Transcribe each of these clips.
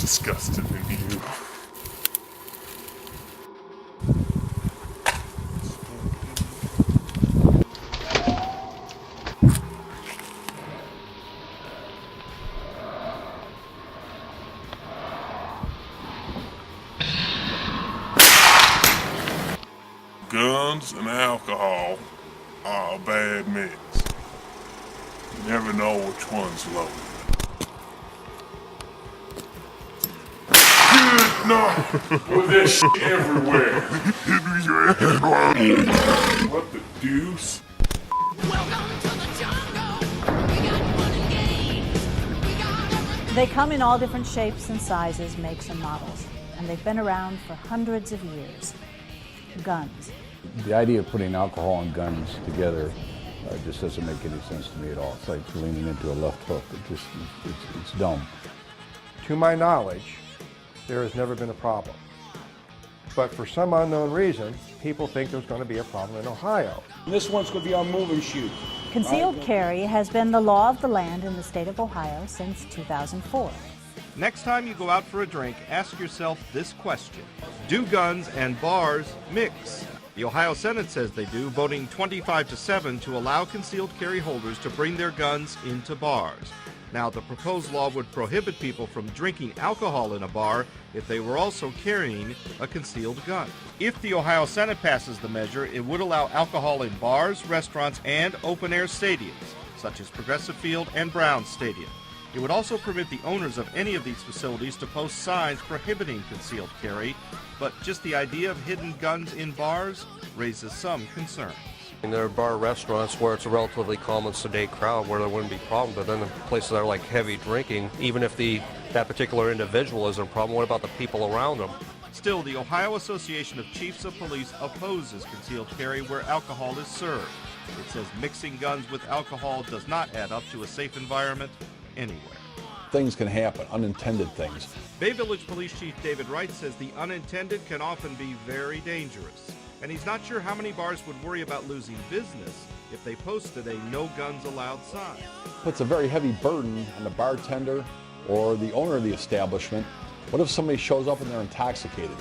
disgusted in you. Guns and alcohol are a bad mix. You never know which one's loaded. Good night! With this shit everywhere. What the deuce? Welcome to the jungle. We got fun and games. We got everything. They come in all different shapes and sizes, makes and models, and they've been around for hundreds of years. Guns. The idea of putting alcohol and guns together just doesn't make any sense to me at all. It's like leaning into a left hook. It's dumb. To my knowledge, there has never been a problem. But for some unknown reason, people think there's going to be a problem in Ohio. This one's going to be our moving shoot. Concealed carry has been the law of the land in the state of Ohio since 2004. Next time you go out for a drink, ask yourself this question. Do guns and bars mix? The Ohio Senate says they do, voting 25-7 to allow concealed carry holders to bring their guns into bars. Now, the proposed law would prohibit people from drinking alcohol in a bar if they were also carrying a concealed gun. If the Ohio Senate passes the measure, it would allow alcohol in bars, restaurants, and open-air stadiums, such as Progressive Field and Browns Stadium. It would also permit the owners of any of these facilities to post signs prohibiting concealed carry, but just the idea of hidden guns in bars raises some concerns. And there are bar restaurants where it's a relatively calm and sedate crowd where there wouldn't be a problem, but then the places that are like heavy drinking, even if that particular individual isn't a problem, what about the people around them? Still, the Ohio Association of Chiefs of Police opposes concealed carry where alcohol is served. It says mixing guns with alcohol does not add up to a safe environment anywhere. Things can happen, unintended things. Bay Village Police Chief David Wright says the unintended can often be very dangerous. And he's not sure how many bars would worry about losing business if they posted a no guns allowed sign. Puts a very heavy burden on the bartender or the owner of the establishment. What if somebody shows up and they're intoxicated?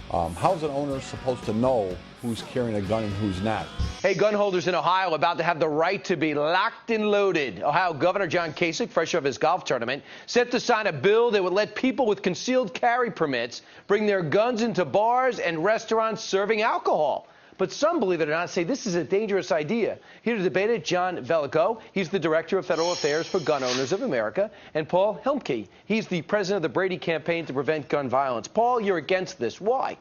How's an owner supposed to know who's carrying a gun and who's not? Hey, gun holders in Ohio about to have the right to be locked and loaded. Ohio Governor John Kasich, fresh off his golf tournament, set to sign a bill that would let people with concealed carry permits bring their guns into bars and restaurants serving alcohol. But some, believe it or not, say this is a dangerous idea. Here to debate it, John Velico. He's the Director of Federal Affairs for Gun Owners of America. And Paul Helmke. He's the president of the Brady Campaign to Prevent Gun Violence. Paul, you're against this. Why?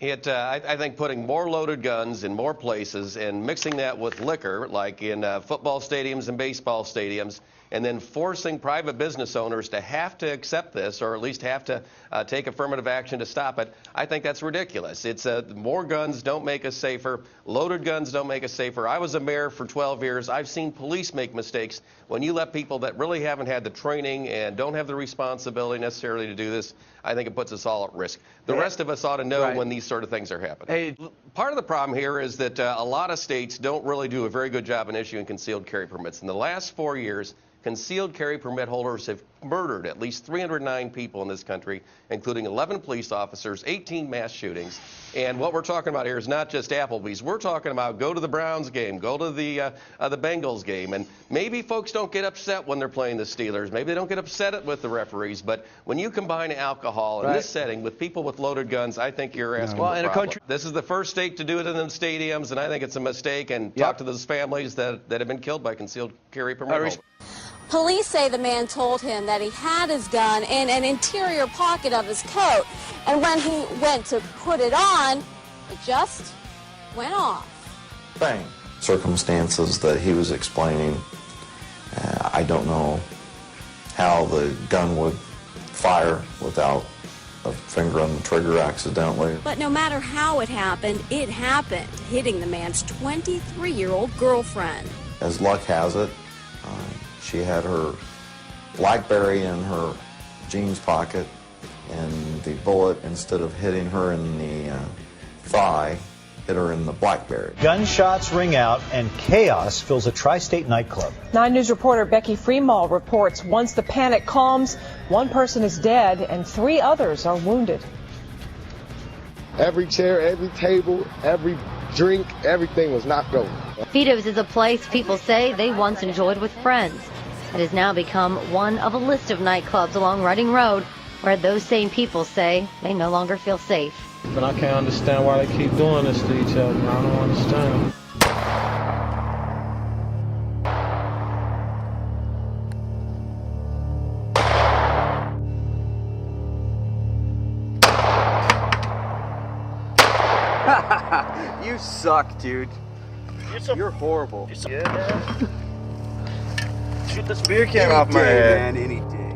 I think putting more loaded guns in more places and mixing that with liquor, like in football stadiums and baseball stadiums, and then forcing private business owners to have to accept this, or at least have to take affirmative action to stop it, I think that's ridiculous. It's more guns don't make us safer. Loaded guns don't make us safer. I was a mayor for 12 years. I've seen police make mistakes. When you let people that really haven't had the training and don't have the responsibility necessarily to do this, I think it puts us all at risk. The rest of us ought to know when these sort of things are happening. Hey, part of the problem here is that a lot of states don't really do a very good job in issuing concealed carry permits. In the last 4 years, concealed carry permit holders have murdered at least 309 people in this country, including 11 police officers, 18 mass shootings. And what we're talking about here is not just Applebee's. We're talking about go to the Browns game, go to the Bengals game. And maybe folks don't get upset when they're playing the Steelers. Maybe they don't get upset with the referees. But when you combine alcohol in this setting with people with loaded guns, I think you're asking for a problem. This is the first state to do it in the stadiums, and I think it's a mistake. And talk to those families that have been killed by concealed carry permit holders. Police say the man told him that he had his gun in an interior pocket of his coat, and when he went to put it on, it just went off. Bang. Circumstances that he was explaining, I don't know how the gun would fire without a finger on the trigger accidentally. But no matter how it happened, hitting the man's 23-year-old girlfriend. As luck has it, she had her BlackBerry in her jeans pocket, and the bullet, instead of hitting her in the thigh, that are in the Blackberry. Gunshots ring out and chaos fills a tri-state nightclub. 9 News reporter Becky Freemall reports once the panic calms, one person is dead and 3 others are wounded. Every chair, every table, every drink, everything was knocked over. Vito's is a place people say they once enjoyed with friends. It has now become one of a list of nightclubs along Reading Road where those same people say they no longer feel safe. But I can't understand why they keep doing this to each other. I don't understand. You suck, dude. You're horrible. Yeah. Shoot this beer can off my head. Man, any day.